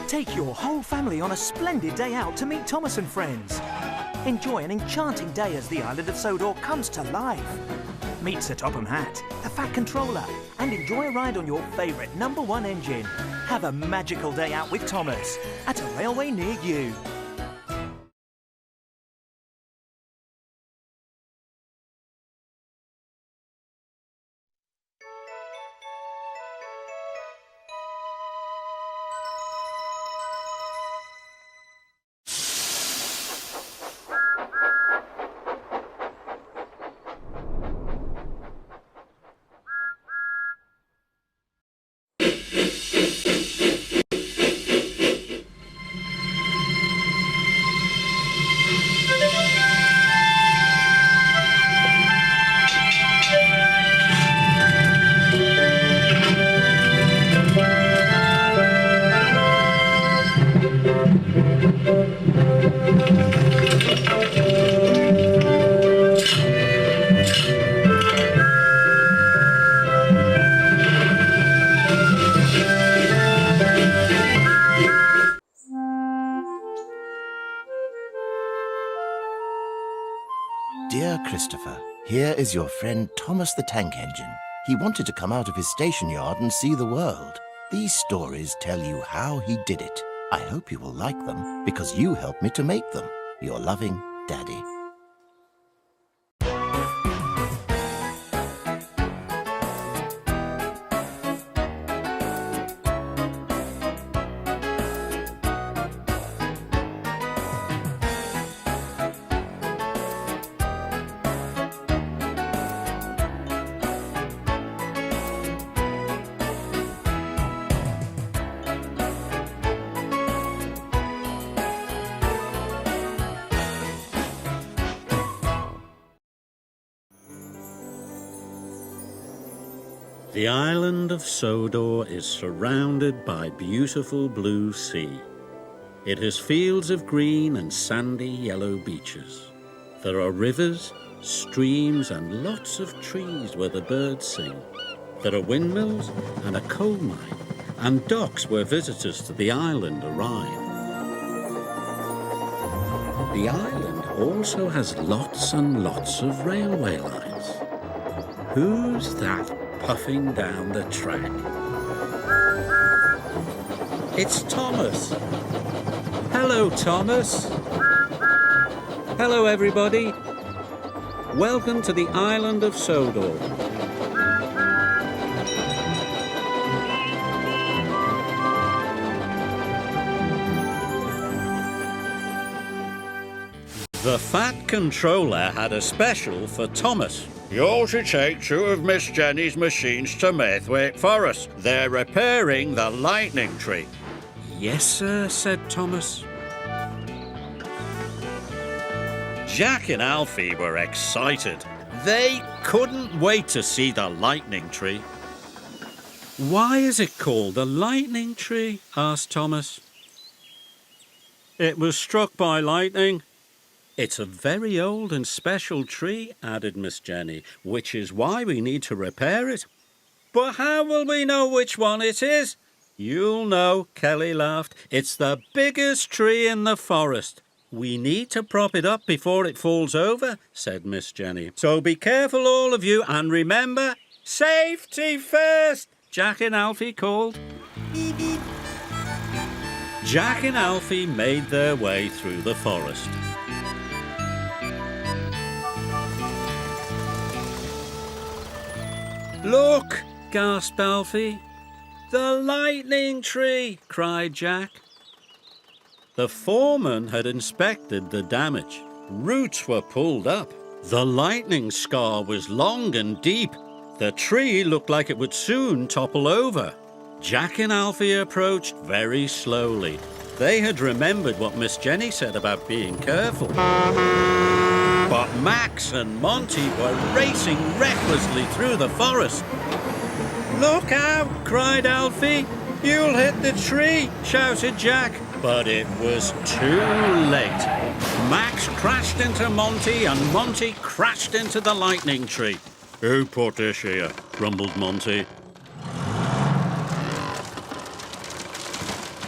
Take your whole family on a splendid day out to meet Thomas and friends. Enjoy an enchanting day as the island of Sodor comes to life. Meet Sir Topham Hatt, the Fat Controller, and enjoy a ride on your favourite #1 engine. Have a magical day out with Thomas at a railway near you. Dear Christopher, here is your friend Thomas the Tank Engine. He wanted to come out of his station yard and see the world. These stories tell you how he did it. I hope you will like them, because you helped me to make them. Your loving Daddy. The island of Sodor is surrounded by beautiful blue sea. It has fields of green and sandy yellow beaches. There are rivers, streams and lots of trees where the birds sing. There are windmills and a coal mine and docks where visitors to the island arrive. The island also has lots and lots of railway lines. Who's that puffing down the track? It's Thomas. Hello, Thomas. Hello, everybody. Welcome to the island of Sodor. The Fat Controller had a special for Thomas. You're to take two of Miss Jenny's machines to Maithwaite Forest. They're repairing the lightning tree. Yes, sir, said Thomas. Jack and Alfie were excited. They couldn't wait to see the lightning tree. Why is it called the lightning tree? Asked Thomas. It was struck by lightning. It's a very old and special tree, added Miss Jenny, which is why we need to repair it. But how will we know which one it is? You'll know, Kelly laughed. It's the biggest tree in the forest. We need to prop it up before it falls over, said Miss Jenny. So be careful, all of you, and remember, safety first, Jack and Alfie called. Jack and Alfie made their way through the forest. Look, gasped Alfie. The lightning tree, cried Jack. The foreman had inspected the damage. Roots were pulled up. The lightning scar was long and deep. The tree looked like it would soon topple over. Jack and Alfie approached very slowly. They had remembered what Miss Jenny said about being careful. But Max and Monty were racing recklessly through the forest. Look out, cried Alfie. You'll hit the tree, shouted Jack. But it was too late. Max crashed into Monty and Monty crashed into the lightning tree. Who put this here? Grumbled Monty.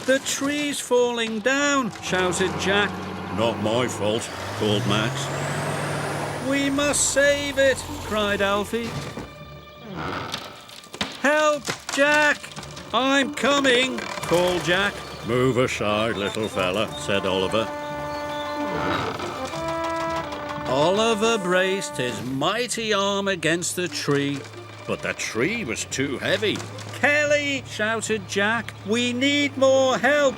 The tree's falling down, shouted Jack. Not my fault, called Max. We must save it, cried Alfie. Help, Jack! I'm coming, called Jack. Move aside, little fella, said Oliver. Oliver braced his mighty arm against the tree, but the tree was too heavy. Kelly, shouted Jack, we need more help.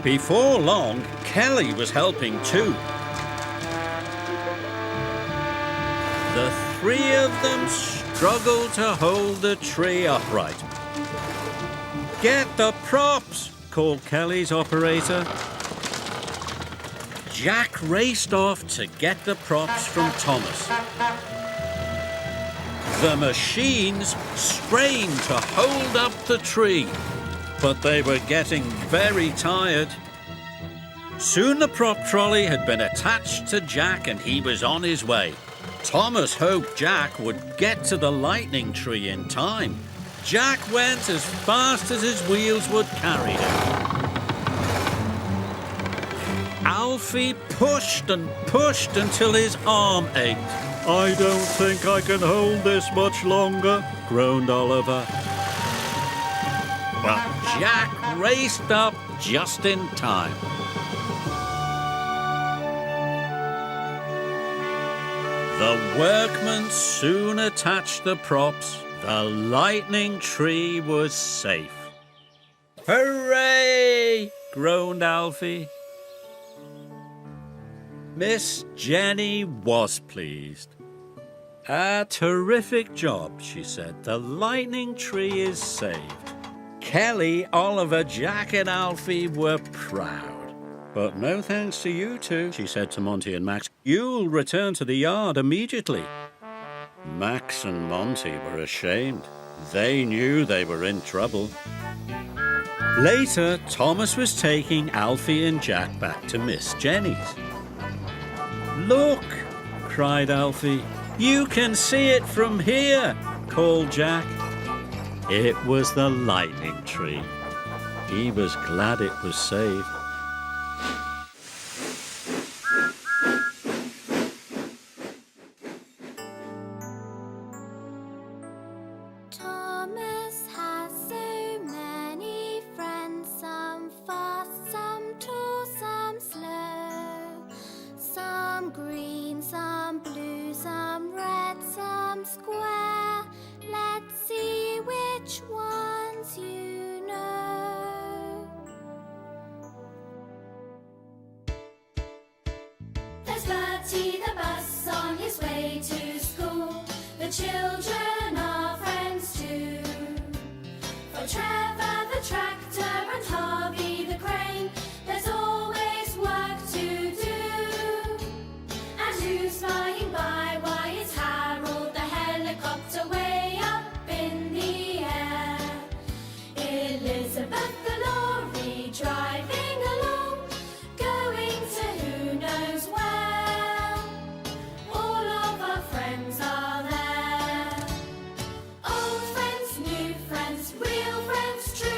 Before long, Kelly was helping too. The three of them struggled to hold the tree upright. Get the props, called Kelly's operator. Jack raced off to get the props from Thomas. The machines strained to hold up the tree, but they were getting very tired. Soon the prop trolley had been attached to Jack and he was on his way. Thomas hoped Jack would get to the lightning tree in time. Jack went as fast as his wheels would carry him. Alfie pushed and pushed until his arm ached. I don't think I can hold this much longer, groaned Oliver. But Jack raced up just in time. The workmen soon attached the props. The lightning tree was safe. Hooray! Groaned Alfie. Miss Jenny was pleased. A terrific job, she said. The lightning tree is saved. Kelly, Oliver, Jack and Alfie were proud. But no thanks to you two, she said to Monty and Max. You'll return to the yard immediately. Max and Monty were ashamed. They knew they were in trouble. Later, Thomas was taking Alfie and Jack back to Miss Jenny's. Look, cried Alfie. You can see it from here, called Jack. It was the lightning tree. He was glad it was saved. Thomas has so many friends, some fast, some tall, some slow, some green, some blue, some red, some square. Let's see which ones you know. There's Bertie the bus on his way to school. The children are friends too. For Trevor the tractor and Harvey the crane, there's always work to do. And who's flying by? Why, it's Harold the helicopter way up in the air. Elizabeth the lorry driving along, going to who knows where. All of our friends are there. Old friends, new friends, real friends, true.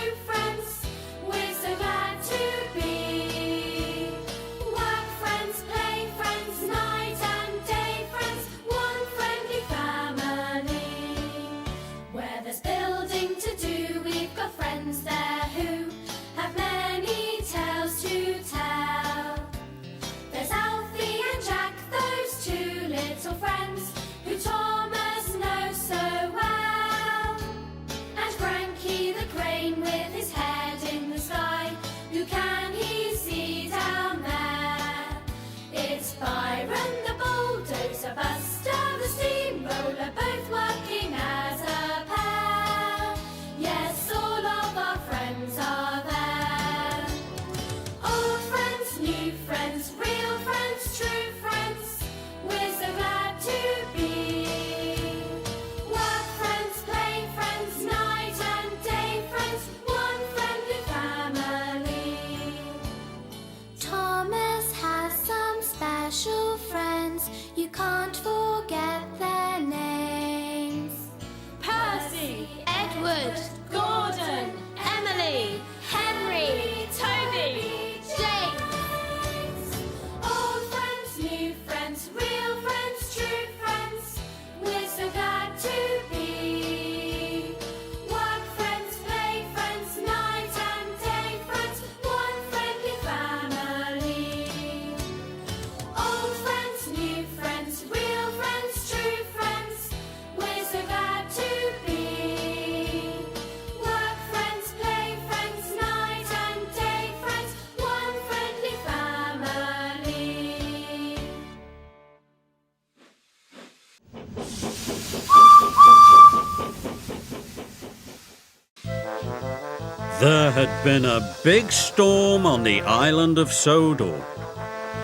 There had been a big storm on the island of Sodor.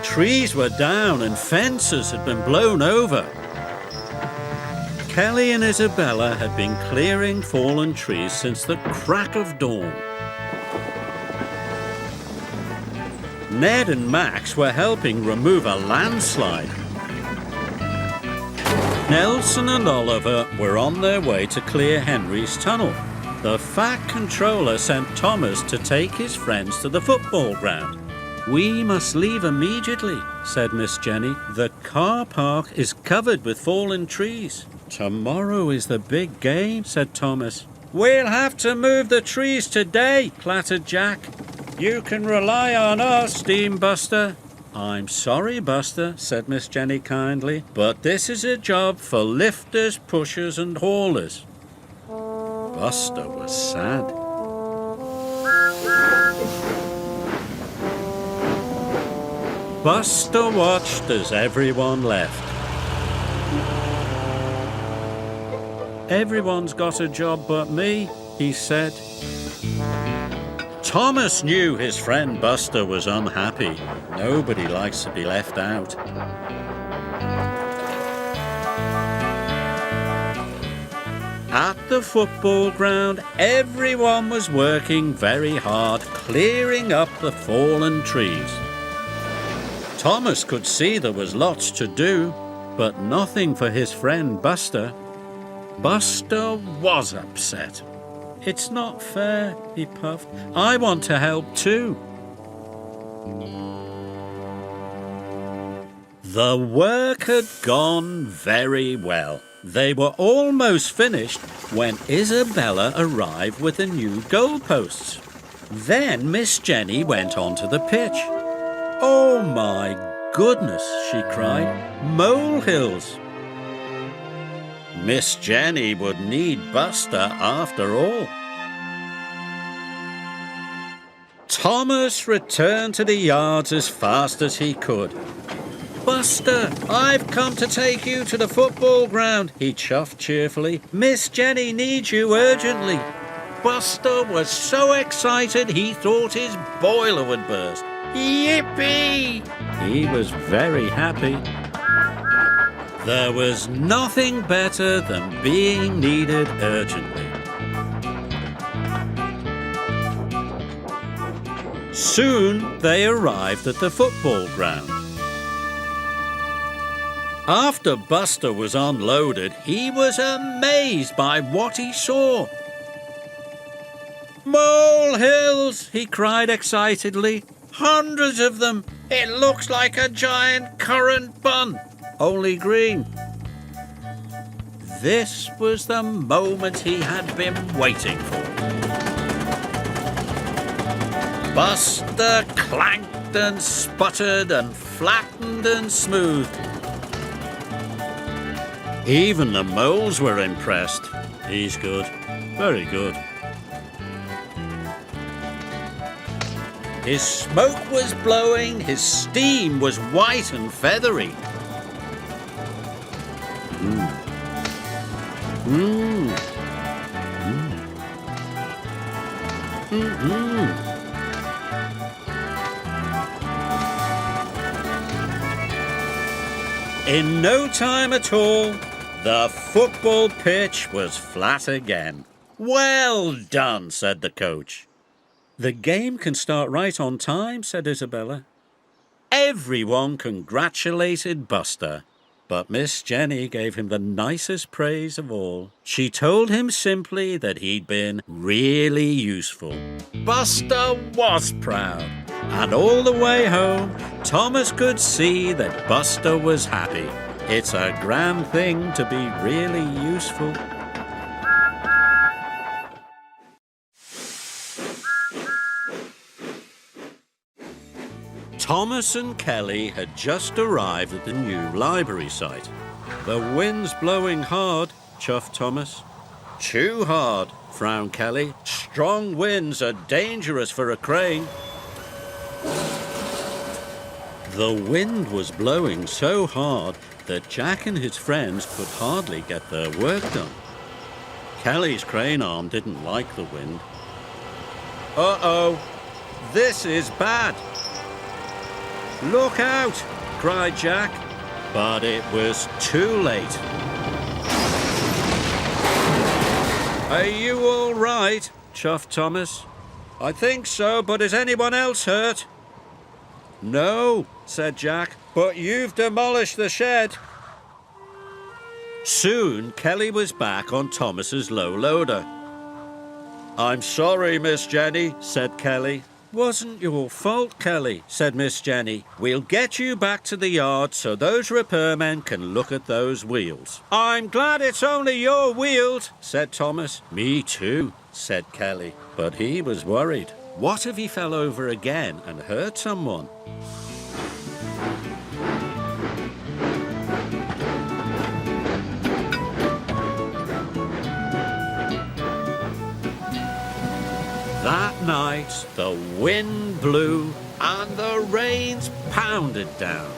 Trees were down and fences had been blown over. Kelly and Isabella had been clearing fallen trees since the crack of dawn. Ned and Max were helping remove a landslide. Nelson and Oliver were on their way to clear Henry's tunnel. The Fat Controller sent Thomas to take his friends to the football ground. "We must leave immediately," said Miss Jenny. "The car park is covered with fallen trees." "Tomorrow is the big game," said Thomas. "We'll have to move the trees today," clattered Jack. "You can rely on us, Steam Buster." "I'm sorry, Buster," said Miss Jenny kindly, "but this is a job for lifters, pushers and haulers." Buster was sad. Buster watched as everyone left. "Everyone's got a job but me," he said. Thomas knew his friend Buster was unhappy. Nobody likes to be left out. At the football ground, everyone was working very hard, clearing up the fallen trees. Thomas could see there was lots to do, but nothing for his friend Buster. Buster was upset. "It's not fair," he puffed. "I want to help too." The work had gone very well. They were almost finished when Isabella arrived with the new goalposts. Then Miss Jenny went onto the pitch. "Oh my goodness," she cried. "Molehills!" Miss Jenny would need Buster after all. Thomas returned to the yards as fast as he could. "Buster, I've come to take you to the football ground," he chuffed cheerfully. "Miss Jenny needs you urgently." Buster was so excited he thought his boiler would burst. Yippee! He was very happy. There was nothing better than being needed urgently. Soon they arrived at the football ground. After Buster was unloaded, he was amazed by what he saw. "Molehills!" he cried excitedly. "Hundreds of them! It looks like a giant currant bun, only green." This was the moment he had been waiting for. Buster clanked and sputtered and flattened and smoothed. Even the moles were impressed. "He's good, very good." His smoke was blowing, his steam was white and feathery. In no time at all, the football pitch was flat again. "Well done," said the coach. "The game can start right on time," said Isabella. Everyone congratulated Buster, but Miss Jenny gave him the nicest praise of all. She told him simply that he'd been really useful. Buster was proud, and all the way home, Thomas could see that Buster was happy. It's a grand thing to be really useful. Thomas and Kelly had just arrived at the new library site. "The wind's blowing hard," chuffed Thomas. "Too hard," frowned Kelly. "Strong winds are dangerous for a crane." The wind was blowing so hard that Jack and his friends could hardly get their work done. Kelly's crane arm didn't like the wind. Uh-oh, this is bad. Look out, cried Jack, but it was too late. Are you all right? Chuffed Thomas. I think so, but is anyone else hurt? No, said Jack, but you've demolished the shed. Soon, Kelly was back on Thomas's low loader. I'm sorry, Miss Jenny, said Kelly. Wasn't your fault, Kelly, said Miss Jenny. We'll get you back to the yard so those repairmen can look at those wheels. I'm glad it's only your wheels, said Thomas. Me too, said Kelly, but he was worried. What if he fell over again and hurt someone? That night, the wind blew and the rains pounded down.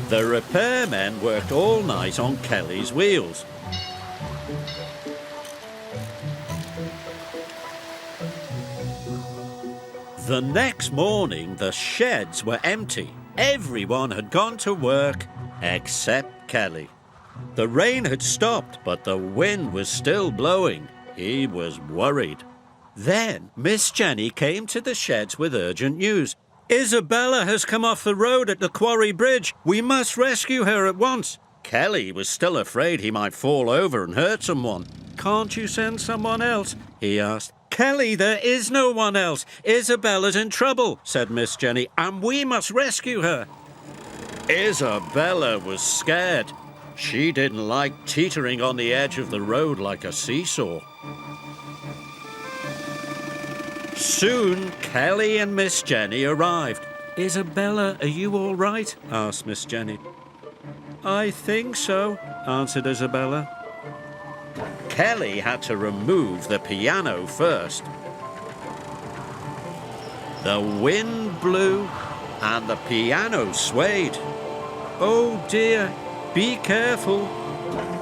The repairmen worked all night on Kelly's wheels. The next morning, the sheds were empty. Everyone had gone to work except Kelly. The rain had stopped, but the wind was still blowing. He was worried. Then Miss Jenny came to the sheds with urgent news. Isabella has come off the road at the quarry bridge. We must rescue her at once. Kelly was still afraid he might fall over and hurt someone. Can't you send someone else? He asked. Kelly, there is no one else. Isabella's in trouble, said Miss Jenny, and we must rescue her. Isabella was scared. She didn't like teetering on the edge of the road like a seesaw. Soon, Kelly and Miss Jenny arrived. Isabella, are you all right? Asked Miss Jenny. I think so, answered Isabella. Kelly had to remove the piano first. The wind blew and the piano swayed. Oh dear, be careful.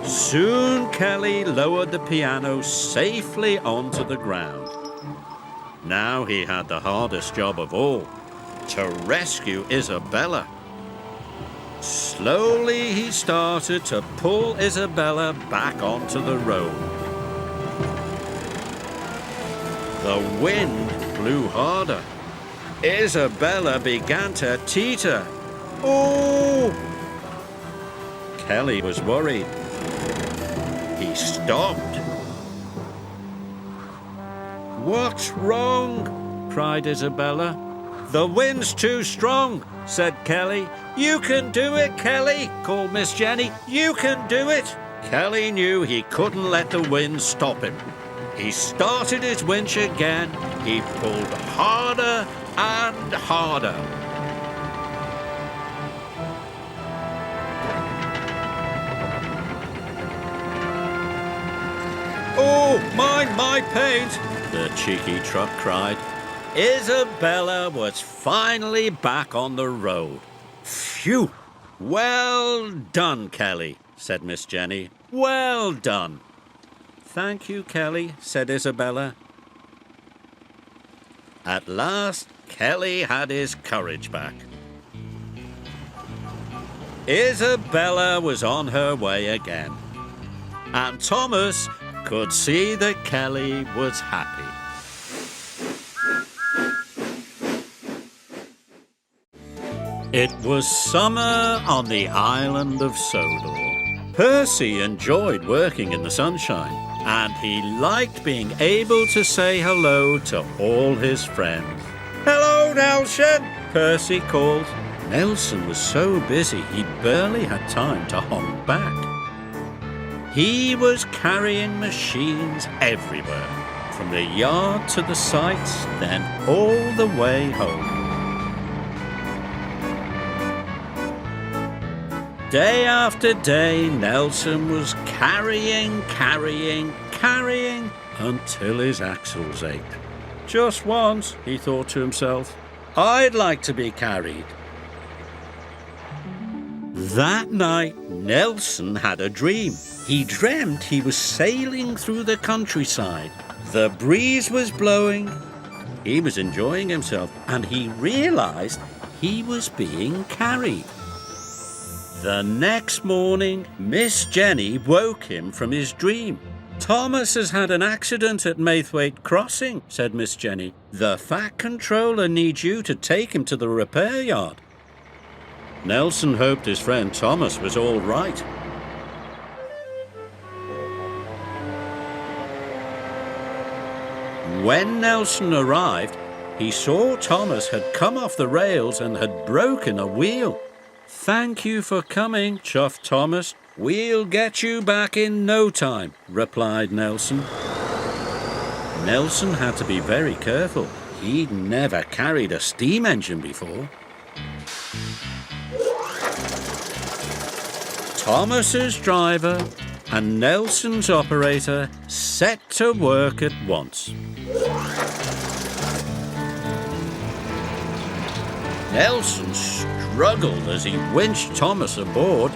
Soon Kelly lowered the piano safely onto the ground. Now he had the hardest job of all, to rescue Isabella. Slowly he started to pull Isabella back onto the road. The wind blew harder. Isabella began to teeter. Oh! Kelly was worried. He stopped. What's wrong? Cried Isabella. The wind's too strong, said Kelly. You can do it, Kelly, called Miss Jenny. You can do it. Kelly knew he couldn't let the wind stop him. He started his winch again. He pulled harder and harder. Oh, my paint, the cheeky truck cried. Isabella was finally back on the road. Phew! Well done, Kelly, said Miss Jenny. Well done. Thank you, Kelly, said Isabella. At last, Kelly had his courage back. Isabella was on her way again. And Thomas could see that Kelly was happy. It was summer on the island of Sodor. Percy enjoyed working in the sunshine, and he liked being able to say hello to all his friends. Hello, Nelson, Percy called. Nelson was so busy he barely had time to honk back. He was carrying machines everywhere, from the yard to the sites, then all the way home. Day after day, Nelson was carrying until his axles ached. Just once, he thought to himself, I'd like to be carried. That night, Nelson had a dream. He dreamt he was sailing through the countryside. The breeze was blowing. He was enjoying himself, and he realized he was being carried. The next morning, Miss Jenny woke him from his dream. "Thomas has had an accident at Maythwaite Crossing," said Miss Jenny. "The Fat Controller needs you to take him to the repair yard." Nelson hoped his friend Thomas was all right. When Nelson arrived, he saw Thomas had come off the rails and had broken a wheel. "Thank you for coming," chuffed Thomas. "We'll get you back in no time," replied Nelson. Nelson had to be very careful. He'd never carried a steam engine before. Thomas's driver and Nelson's operator set to work at once. Nelson struggled as he winched Thomas aboard.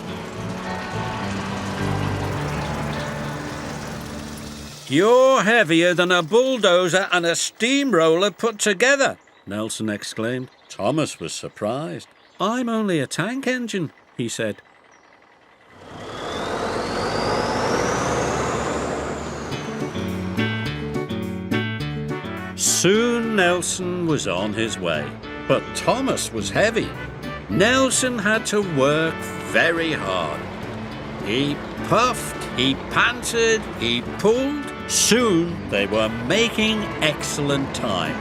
"You're heavier than a bulldozer and a steamroller put together," Nelson exclaimed. Thomas was surprised. "I'm only a tank engine," he said. Soon Nelson was on his way, but Thomas was heavy. Nelson had to work very hard. He puffed, he panted, he pulled. Soon they were making excellent time.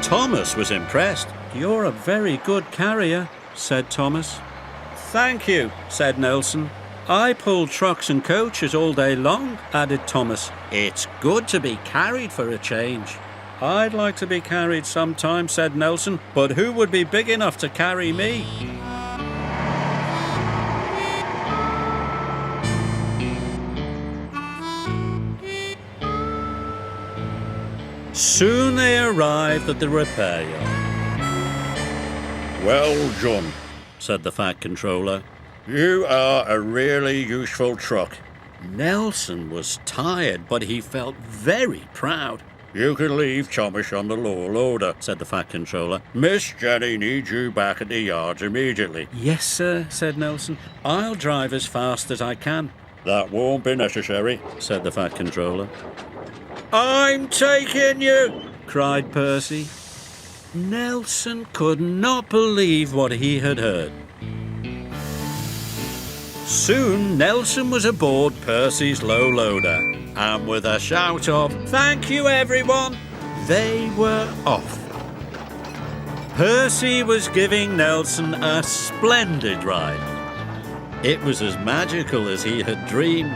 Thomas was impressed. "You're a very good carrier," said Thomas. "Thank you," said Nelson. "I pull trucks and coaches all day long," added Thomas. "It's good to be carried for a change." "I'd like to be carried sometime," said Nelson, "but who would be big enough to carry me?" Soon they arrived at the repair yard. "Well done," said the Fat Controller. "You are a really useful truck." Nelson was tired, but he felt very proud. "You can leave Thomas on the lower loader," said the Fat Controller. "Miss Jenny needs you back at the yards immediately." "Yes, sir," said Nelson. "I'll drive as fast as I can." "That won't be necessary," said the Fat Controller. "I'm taking you!" cried Percy. Nelson could not believe what he had heard. Soon Nelson was aboard Percy's low loader, and with a shout of "Thank you, everyone," they were off. Percy was giving Nelson a splendid ride. It was as magical as he had dreamed.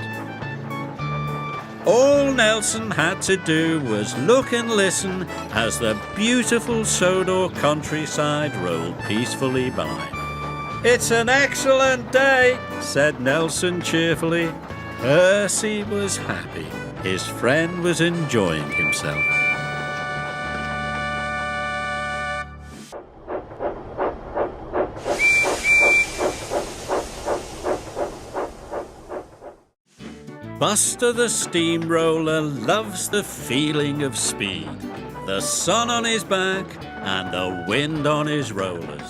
All Nelson had to do was look and listen as the beautiful Sodor countryside rolled peacefully by. "It's an excellent day," said Nelson cheerfully. Percy was happy. His friend was enjoying himself. Buster the Steamroller loves the feeling of speed, the sun on his back and the wind on his rollers.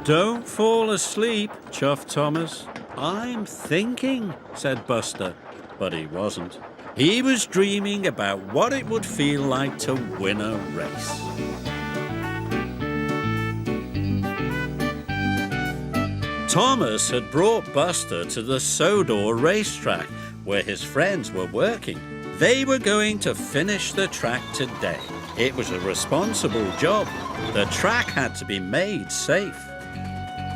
"Don't fall asleep," chuffed Thomas. "I'm thinking," said Buster, but he wasn't. He was dreaming about what it would feel like to win a race. Thomas had brought Buster to the Sodor racetrack where his friends were working. They were going to finish the track today. It was a responsible job. The track had to be made safe.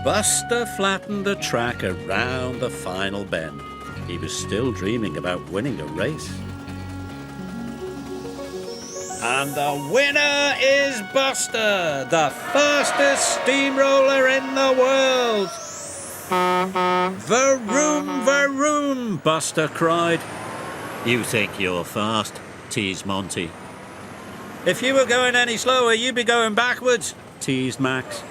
Buster flattened the track around the final bend. He was still dreaming about winning a race. And the winner is Buster, the fastest steamroller in the world. "Vroom, vroom," Buster cried. "You think you're fast," teased Monty. If you were going any slower, you'd be going backwards, teased Max.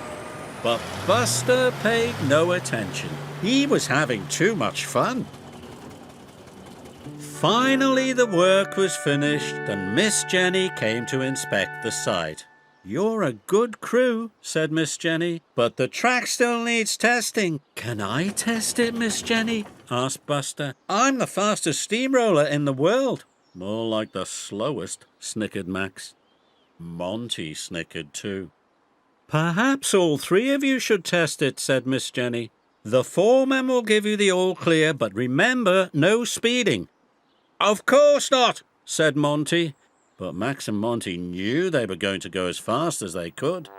But Buster paid no attention. He was having too much fun. Finally, the work was finished and Miss Jenny came to inspect the site. "You're a good crew," said Miss Jenny, "but the track still needs testing." "Can I test it, Miss Jenny?" asked Buster. "I'm the fastest steamroller in the world." "More like the slowest," snickered Max. Monty snickered too. "Perhaps all three of you should test it," said Miss Jenny. "The foreman will give you the all clear, but remember, no speeding." "Of course not," said Monty. But Max and Monty knew they were going to go as fast as they could.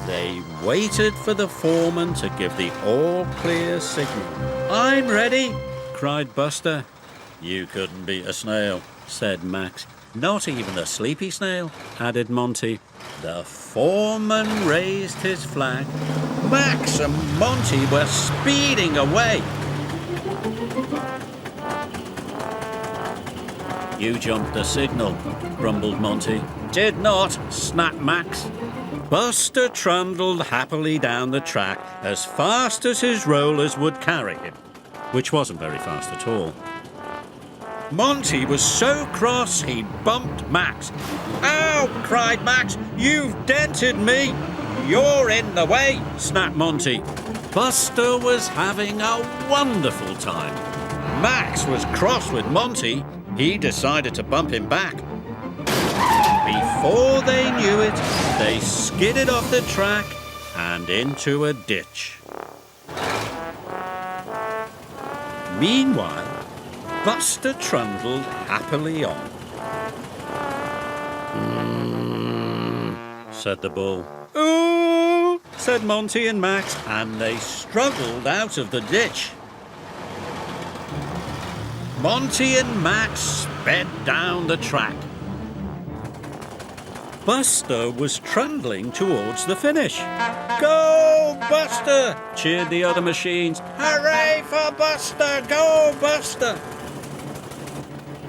They waited for the foreman to give the all-clear signal. "I'm ready," cried Buster. "You couldn't beat a snail," said Max. "Not even a sleepy snail," added Monty. The foreman raised his flag. Max and Monty were speeding away. "You jumped the signal," grumbled Monty. "Did not," snapped Max. Buster trundled happily down the track as fast as his rollers would carry him, which wasn't very fast at all. Monty was so cross he bumped Max. "Ow!" cried Max. "You've dented me!" "You're in the way!" snapped Monty. Buster was having a wonderful time. Max was cross with Monty. He decided to bump him back. Before they knew it, they skidded off the track and into a ditch. Meanwhile, Buster trundled happily on. Said the bull. "Ooh," said Monty and Max, and they struggled out of the ditch. Monty and Max sped down the track. Buster was trundling towards the finish. "Go, Buster!" cheered the other machines. "Hooray for Buster! Go, Buster!"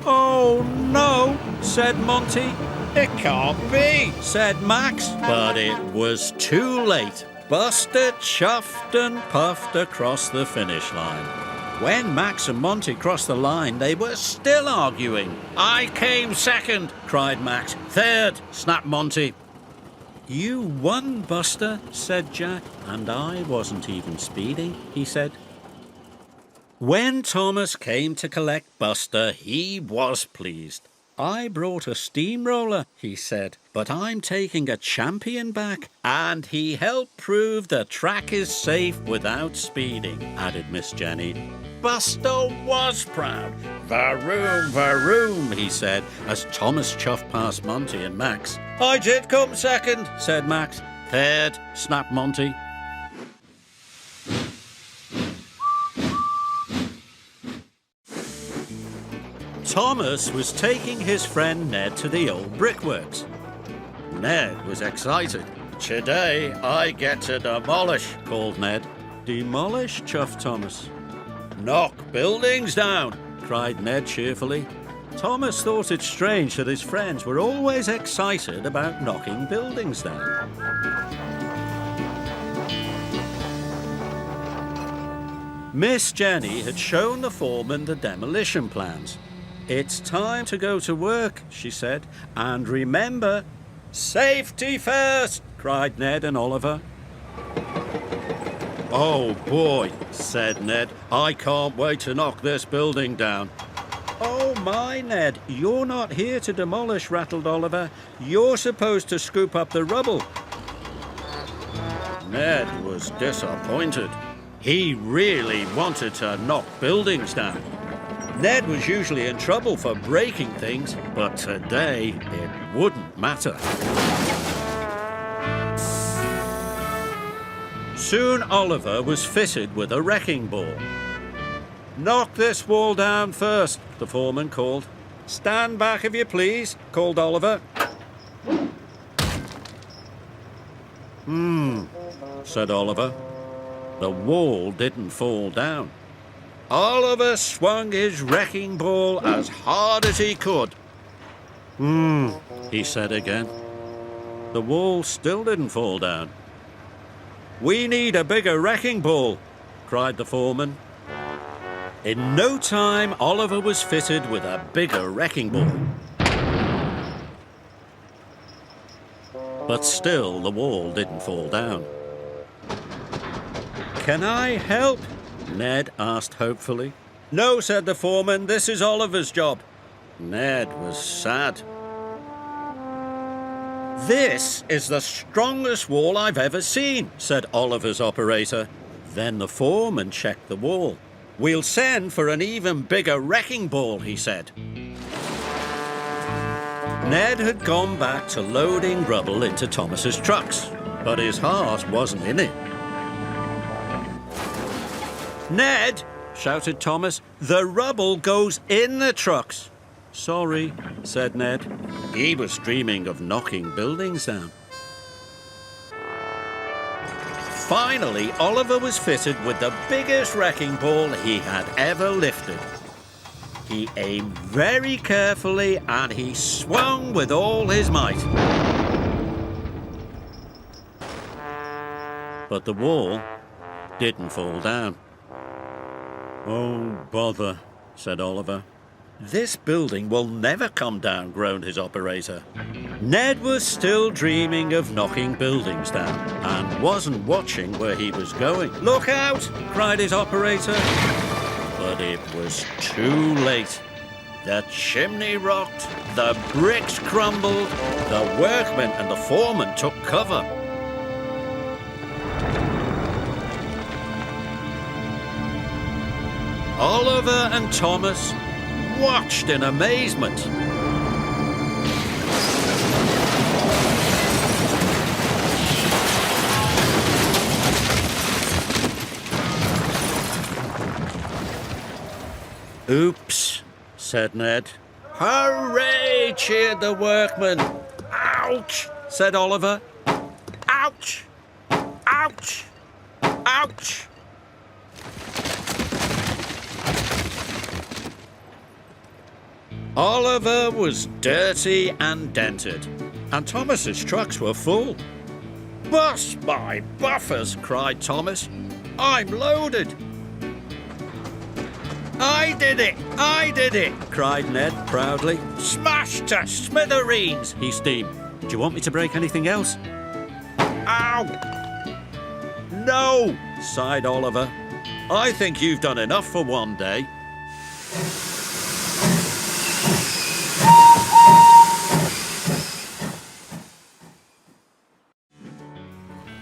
"Oh, no," said Monty. "It can't be," said Max. But it was too late. Buster chuffed and puffed across the finish line. When Max and Monty crossed the line, they were still arguing. "I came second," cried Max. "Third," snapped Monty. "You won, Buster," said Jack. "And I wasn't even speeding," he said. When Thomas came to collect Buster, he was pleased. "I brought a steamroller," he said, "but I'm taking a champion back." "And he helped prove the track is safe without speeding," added Miss Jenny. Buster was proud. "Varoom, varoom," he said, as Thomas chuffed past Monty and Max. "I did come second," said Max. "Third," snapped Monty. Thomas was taking his friend Ned to the old brickworks. Ned was excited. "Today I get to demolish," called Ned. "Demolish?" chuffed Thomas. "Knock buildings down," cried Ned cheerfully. Thomas thought it strange that his friends were always excited about knocking buildings down. Miss Jenny had shown the foreman the demolition plans. "It's time to go to work," she said. "And remember, safety first," cried Ned and Oliver. "Oh boy," said Ned. "I can't wait to knock this building down." "Oh my, Ned, you're not here to demolish," rattled Oliver. "You're supposed to scoop up the rubble." Ned was disappointed. He really wanted to knock buildings down. Ned was usually in trouble for breaking things, but today it wouldn't matter. Soon Oliver was fitted with a wrecking ball. "Knock this wall down first," the foreman called. "Stand back if you please," called Oliver. Said Oliver. The wall didn't fall down. Oliver swung his wrecking ball as hard as he could. He said again. The wall still didn't fall down. "We need a bigger wrecking ball," cried the foreman. In no time, Oliver was fitted with a bigger wrecking ball. But still, the wall didn't fall down. "Can I help?" Ned asked hopefully. "No," said the foreman, "this is Oliver's job." Ned was sad. "This is the strongest wall I've ever seen," said Oliver's operator. Then the foreman checked the wall. "We'll send for an even bigger wrecking ball," he said. Ned had gone back to loading rubble into Thomas's trucks, but his heart wasn't in it. "Ned," shouted Thomas, "the rubble goes in the trucks." "Sorry," said Ned. He was dreaming of knocking buildings down. Finally, Oliver was fitted with the biggest wrecking ball he had ever lifted. He aimed very carefully and he swung with all his might. But the wall didn't fall down. "Oh, bother," said Oliver. "This building will never come down," groaned his operator. Ned was still dreaming of knocking buildings down and wasn't watching where he was going. "Look out!" cried his operator. But it was too late. The chimney rocked, the bricks crumbled, the workmen and the foreman took cover. Oliver and Thomas watched in amazement. "Oops," said Ned. "Hooray!" cheered the workmen. "Ouch!" said Oliver. "Ouch! Ouch! Ouch!" Oliver was dirty and dented, and Thomas's trucks were full. "Bust my buffers!" cried Thomas. "I'm loaded." "I did it! I did it!" cried Ned proudly. "Smashed to smithereens!" he steamed. "Do you want me to break anything else?" "Ow!" "No!" sighed Oliver. "I think you've done enough for one day."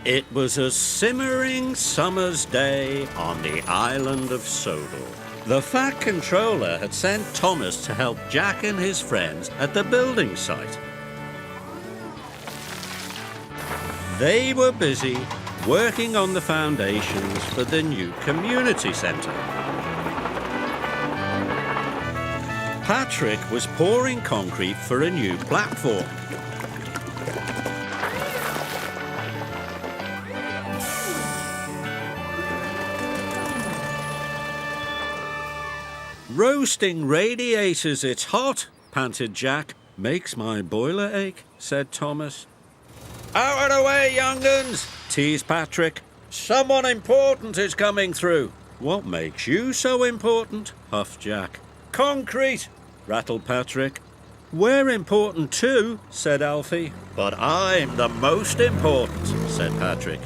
It was a simmering summer's day on the island of Sodor. The Fat Controller had sent Thomas to help Jack and his friends at the building site. They were busy working on the foundations for the new community centre. Patrick was pouring concrete for a new platform. "Roasting radiators, it's hot," panted Jack. "Makes my boiler ache," said Thomas. "Out of the way, young uns," teased Patrick. "Someone important is coming through." "What makes you so important?" huffed Jack. "Concrete," rattled Patrick. "We're important too," said Alfie. "But I'm the most important," said Patrick.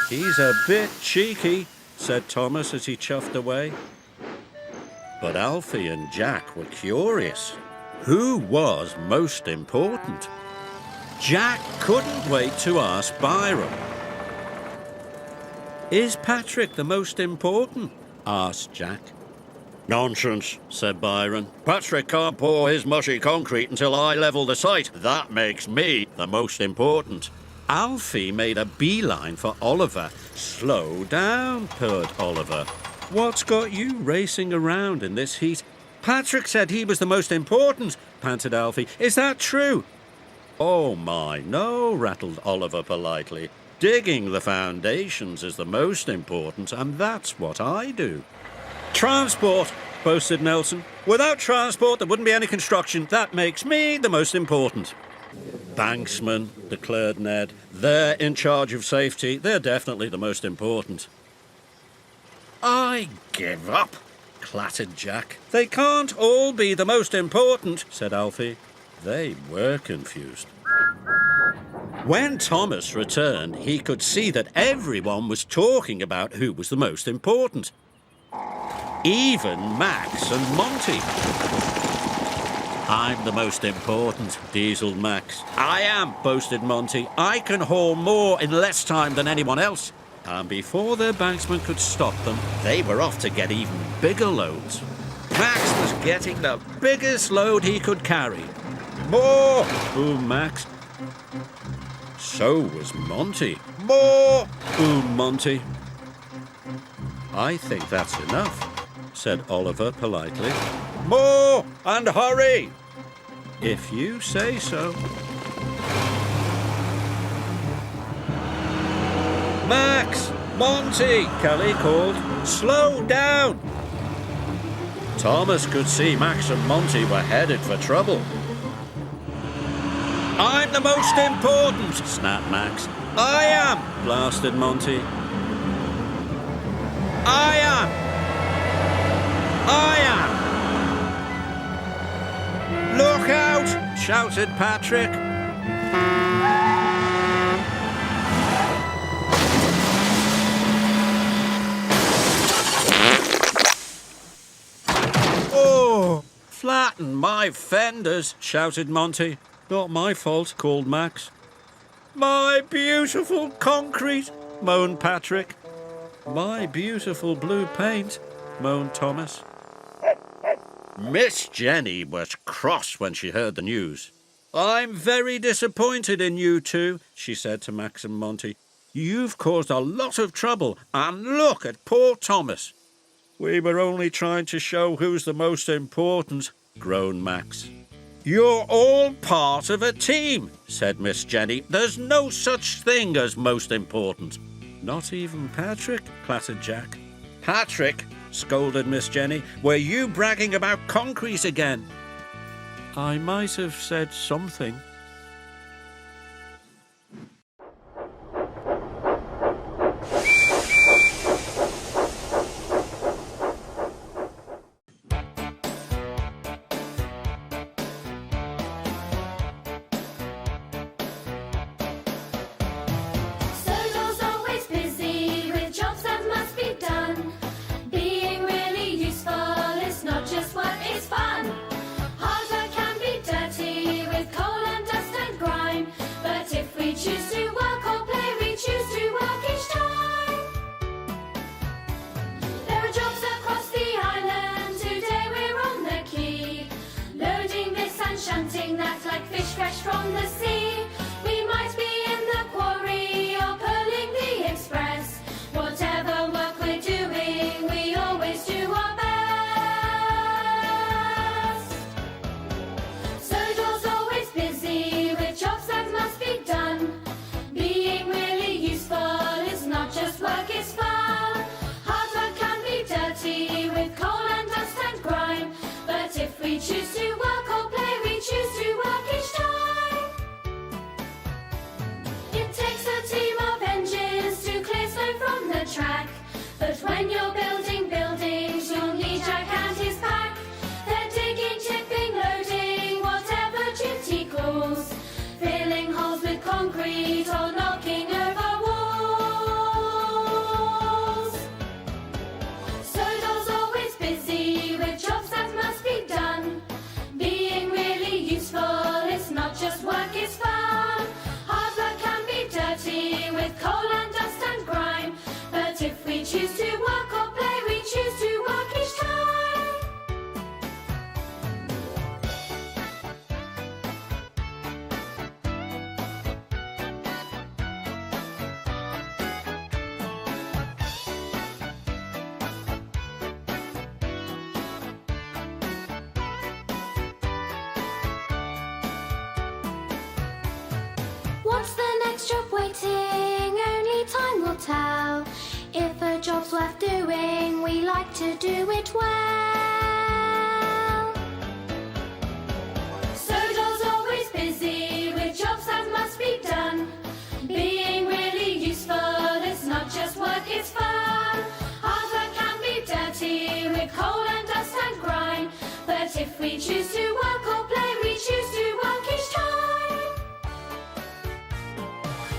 "He's a bit cheeky," said Thomas as he chuffed away. But Alfie and Jack were curious. Who was most important? Jack couldn't wait to ask Byron. "Is Patrick the most important?" asked Jack. "Nonsense," said Byron. "Patrick can't pour his mushy concrete until I level the site. That makes me the most important." Alfie made a beeline for Oliver. "Slow down," purred Oliver. "What's got you racing around in this heat?" "Patrick said he was the most important," panted Alfie. "Is that true?" "Oh my, no," rattled Oliver politely. "Digging the foundations is the most important, and that's what I do." "Transport!" boasted Nelson. "Without transport, there wouldn't be any construction. That makes me the most important." "Banksman," declared Ned. "They're in charge of safety. They're definitely the most important." "I give up," clattered Jack. "They can't all be the most important," said Alfie. They were confused. When Thomas returned, he could see that everyone was talking about who was the most important. Even Max and Monty. "I'm the most important," dieseled Max. "I am," boasted Monty. "I can haul more in less time than anyone else." And before their banksman could stop them, they were off to get even bigger loads. Max was getting the biggest load he could carry. "More!" boomed Max. So was Monty. "More!" boomed Monty. "I think that's enough," said Oliver politely. "More! And hurry!" "If you say so." "Max! Monty!" Kelly called. "Slow down!" Thomas could see Max and Monty were headed for trouble. "I'm the most important," snapped Max. "I am," blasted Monty. "I am! I am!" "Look out!" shouted Patrick. "Oh, flatten my fenders," shouted Monty. "Not my fault," called Max. "My beautiful concrete," moaned Patrick. "My beautiful blue paint," moaned Thomas. Miss Jenny was cross when she heard the news. "I'm very disappointed in you two," she said to Max and Monty. "You've caused a lot of trouble, and look at poor Thomas." "We were only trying to show who's the most important," groaned Max. "You're all part of a team," said Miss Jenny. "There's no such thing as most important." "Not even Patrick," clattered Jack. "Patrick," scolded Miss Jenny, "were you bragging about concrete again?" "I might have said something." Sodo's always busy with jobs that must be done. Being really useful is not just work, it's fun. Hard work can be dirty with coal and dust and grime. But if we choose to work or play, we choose to work each time. There are jobs across the island, today we're on the quay. Loading this and shunting that like fish fresh from the sea. We might be in the quarry or pulling the express. Whatever work we're doing, we always do our best. Sodo's always busy with jobs that must be done. Being really useful is not just work, it's fun. Hard work can be dirty with coal and dust and grime. But if we choose to work or play, we choose to work each time. It takes a team of engines to clear snow from the track. But when you're building buildings, you'll need Jack and his pack. They're digging, tipping, loading, whatever duty calls. Filling holes with concrete or knocking over walls. Sodo's always busy with jobs that must be done. Being really useful is not just work, it's fun. Hard work can be dirty with coal and dust and grime. But if we choose to work or play, we choose to work each time. What's the next job waiting? Only time will tell. If a job's worth doing, we like to do it well. choose to work or play, we choose to work each time.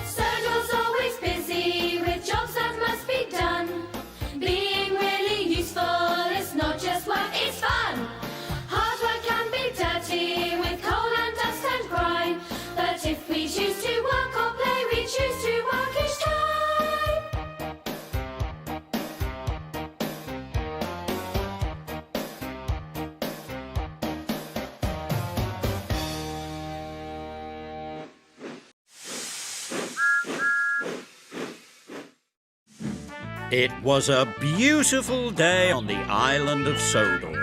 Sodor's always busy with jobs that must be done. Being really useful is not just work, it's fun. Hard work can be dirty with coal and dust and grime. But if we choose to work or play, we choose to work each time. It was a beautiful day on the island of Sodor.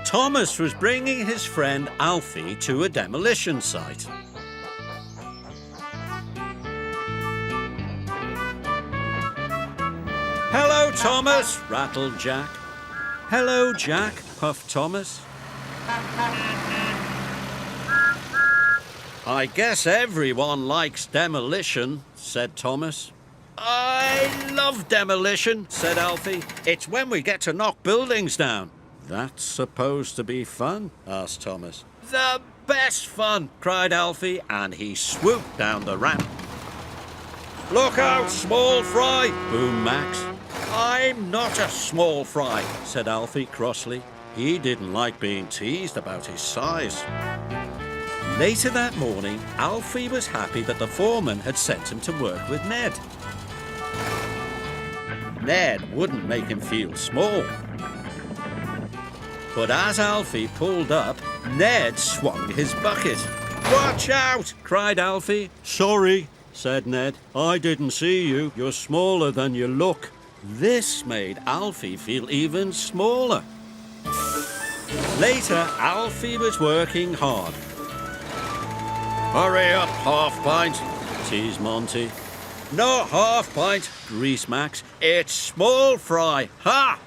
Thomas was bringing his friend Alfie to a demolition site. "Hello, Thomas," rattled Jack. "Hello, Jack," puffed Thomas. "I guess everyone likes demolition," said Thomas. "I love demolition," said Alfie. "It's when we get to knock buildings down." "That's supposed to be fun?" asked Thomas. "The best fun," cried Alfie, and he swooped down the ramp. "Look out, small fry," boomed Max. "I'm not a small fry," said Alfie crossly. He didn't like being teased about his size. Later that morning, Alfie was happy that the foreman had sent him to work with Ned. Ned wouldn't make him feel small. But as Alfie pulled up, Ned swung his bucket. "Watch out!" cried Alfie. "Sorry," said Ned. "I didn't see you. You're smaller than you look." This made Alfie feel even smaller. Later, Alfie was working hard. "Hurry up, half-pint," teased Monty. "Not half-pint," greased Max. "It's small fry. Ha!"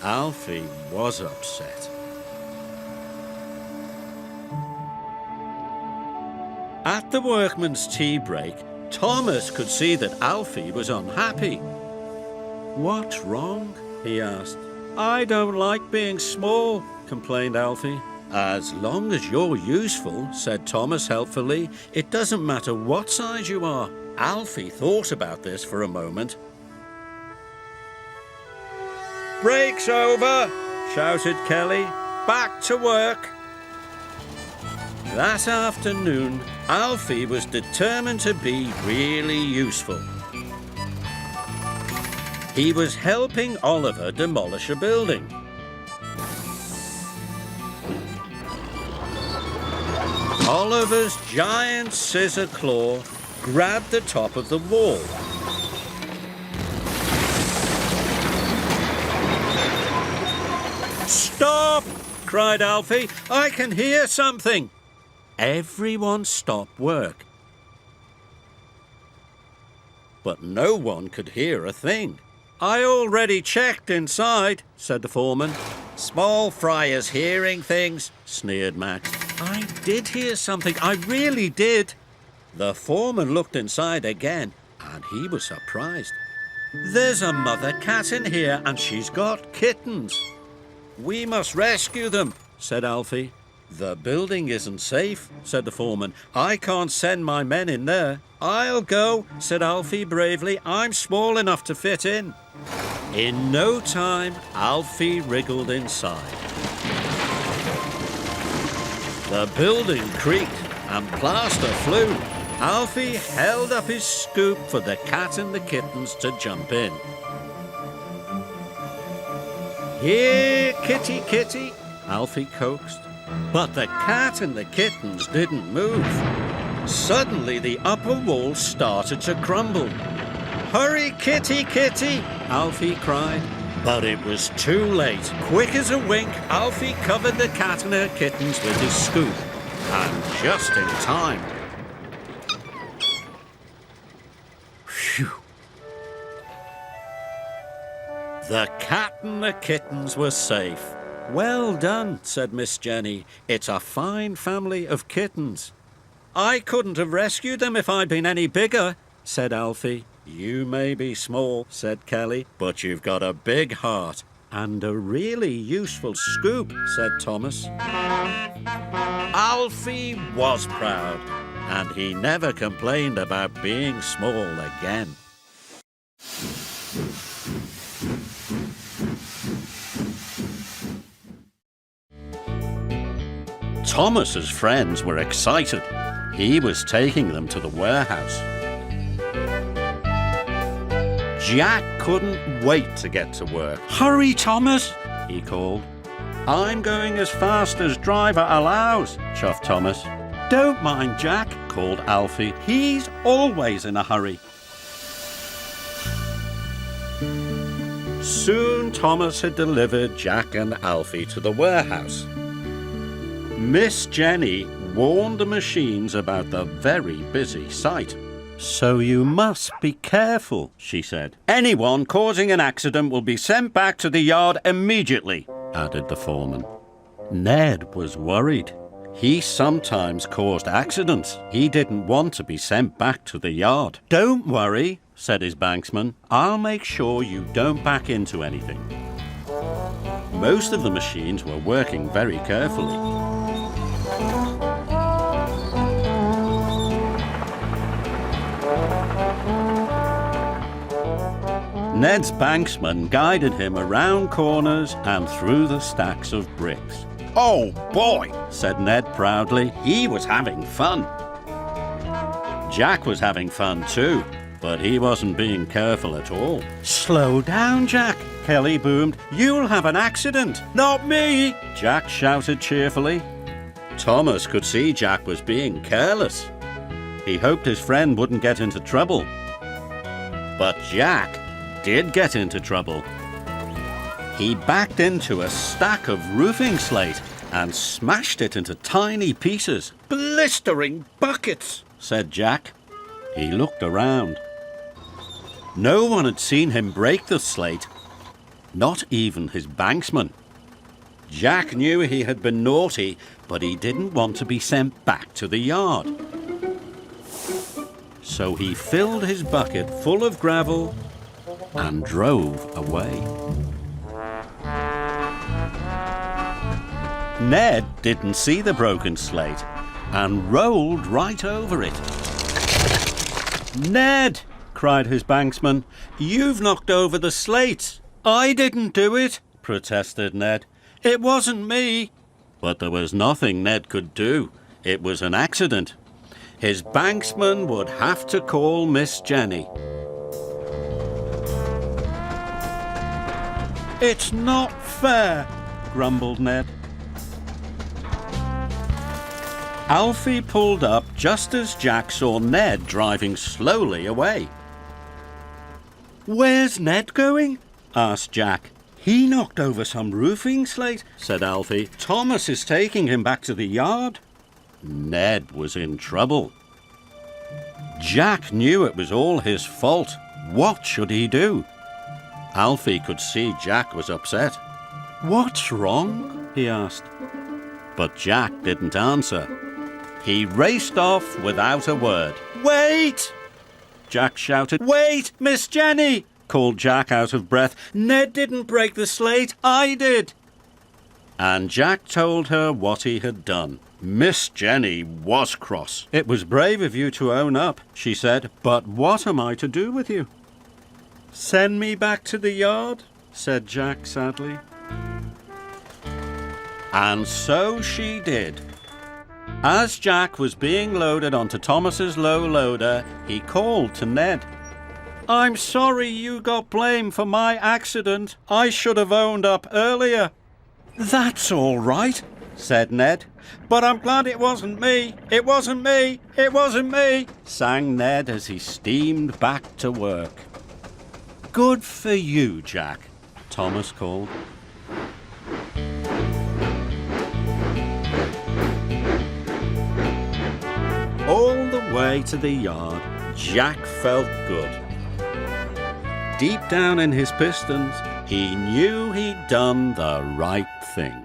Alfie was upset. At the workman's tea break, Thomas could see that Alfie was unhappy. "What's wrong?" he asked. "I don't like being small," complained Alfie. "As long as you're useful," said Thomas helpfully. "It doesn't matter what size you are." Alfie thought about this for a moment. "Break's over," shouted Kelly. "Back to work." That afternoon, Alfie was determined to be really useful. He was helping Oliver demolish a building. Oliver's giant scissor claw grabbed the top of the wall. "Stop!" cried Alfie. "I can hear something." Everyone stopped work. But no one could hear a thing. "I already checked inside," said the foreman. "Small fry is hearing things," sneered Max. "I did hear something. I really did." The foreman looked inside again, and he was surprised. "There's a mother cat in here, and she's got kittens." "We must rescue them," said Alfie. "The building isn't safe," said the foreman. "I can't send my men in there." "I'll go," said Alfie bravely. "I'm small enough to fit in." In no time, Alfie wriggled inside. The building creaked and plaster flew. Alfie held up his scoop for the cat and the kittens to jump in. "Here, kitty, kitty," Alfie coaxed. But the cat and the kittens didn't move. Suddenly, the upper wall started to crumble. "Hurry, kitty, kitty," Alfie cried. But it was too late. Quick as a wink, Alfie covered the cat and her kittens with his scoop. And just in time. Phew. The cat and the kittens were safe. "Well done," said Miss Jenny. "It's a fine family of kittens." "I couldn't have rescued them if I'd been any bigger," said Alfie. "You may be small," said Kelly, "but you've got a big heart. And a really useful scoop, said Thomas. Alfie was proud, and he never complained about being small again. Thomas's friends were excited. He was taking them to the warehouse. Jack couldn't wait to get to work. "Hurry, Thomas," he called. "I'm going as fast as driver allows," chuffed Thomas. "Don't mind Jack," called Alfie. "He's always in a hurry." Soon Thomas had delivered Jack and Alfie to the warehouse. Miss Jenny warned the machines about the very busy site. "So you must be careful," she said. "Anyone causing an accident will be sent back to the yard immediately," added the foreman. Ned was worried. He sometimes caused accidents. He didn't want to be sent back to the yard. "Don't worry," said his banksman. "I'll make sure you don't back into anything." Most of the machines were working very carefully. Ned's banksman guided him around corners and through the stacks of bricks. "Oh boy," said Ned proudly. He was having fun. Jack was having fun too, but he wasn't being careful at all. "Slow down, Jack," Kelly boomed. "You'll have an accident." "Not me," Jack shouted cheerfully. Thomas could see Jack was being careless. He hoped his friend wouldn't get into trouble. But Jack did get into trouble. He backed into a stack of roofing slate and smashed it into tiny pieces. "Blistering buckets," said Jack. He looked around. No one had seen him break the slate, not even his banksman. Jack knew he had been naughty, but he didn't want to be sent back to the yard. So he filled his bucket full of gravel and drove away. Ned didn't see the broken slate and rolled right over it. "Ned," cried his banksman, "you've knocked over the slate." "I didn't do it," protested Ned. "It wasn't me." But there was nothing Ned could do. It was an accident. His banksman would have to call Miss Jenny. "It's not fair," grumbled Ned. Alfie pulled up just as Jack saw Ned driving slowly away. "Where's Ned going?" asked Jack. "He knocked over some roofing slate," said Alfie. "Thomas is taking him back to the yard." Ned was in trouble. Jack knew it was all his fault. What should he do? Alfie could see Jack was upset. "What's wrong?" he asked. But Jack didn't answer. He raced off without a word. "Wait!" Jack shouted. "Wait, Miss Jenny!" called Jack out of breath. "Ned didn't break the slate, I did." And Jack told her what he had done. Miss Jenny was cross. "It was brave of you to own up," she said, "but what am I to do with you?" "Send me back to the yard," said Jack sadly. And so she did. As Jack was being loaded onto Thomas's low loader, he called to Ned. "I'm sorry you got blamed for my accident. I should have owned up earlier." "That's all right," said Ned. "But I'm glad it wasn't me. It wasn't me. It wasn't me," sang Ned as he steamed back to work. "Good for you, Jack," Thomas called. All the way to the yard, Jack felt good. Deep down in his pistons, he knew he'd done the right thing.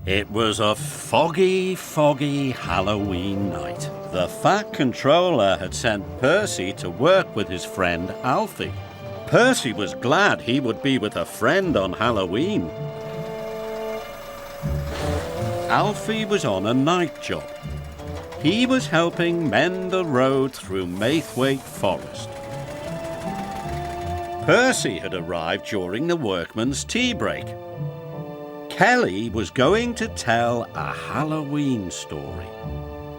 It was a foggy, foggy Halloween night. The Fat Controller had sent Percy to work with his friend Alfie. Percy was glad he would be with a friend on Halloween. Alfie was on a night job. He was helping mend the road through Maithwaite Forest. Percy had arrived during the workman's tea break. Kelly was going to tell a Halloween story.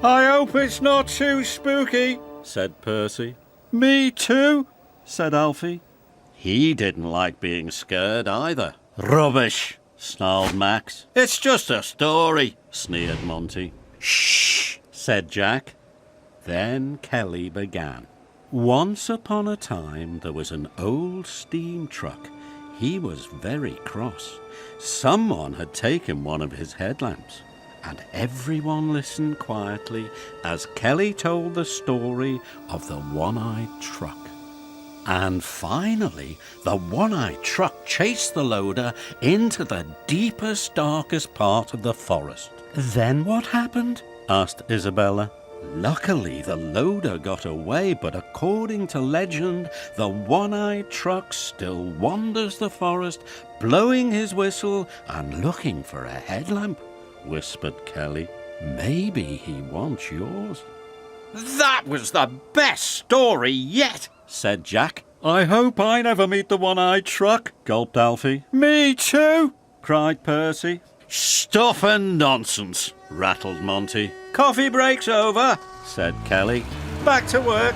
"I hope it's not too spooky," said Percy. "Me too," said Alfie. He didn't like being scared either. "Rubbish," snarled Max. "It's just a story," sneered Monty. "Shh," said Jack. Then Kelly began. Once upon a time there was an old steam truck. He was very cross. Someone had taken one of his headlamps, and everyone listened quietly as Kelly told the story of the one-eyed truck. And finally, the one-eyed truck chased the loader into the deepest, darkest part of the forest. "Then what happened?" asked Isabella. "Luckily, the loader got away, but according to legend, the one-eyed truck still wanders the forest, blowing his whistle and looking for a headlamp," whispered Kelly. "Maybe he wants yours." "That was the best story yet," said Jack. "I hope I never meet the one-eyed truck," gulped Alfie. "Me too," cried Percy. "Stuff and nonsense," rattled Monty. "Coffee break's over," said Kelly. "Back to work."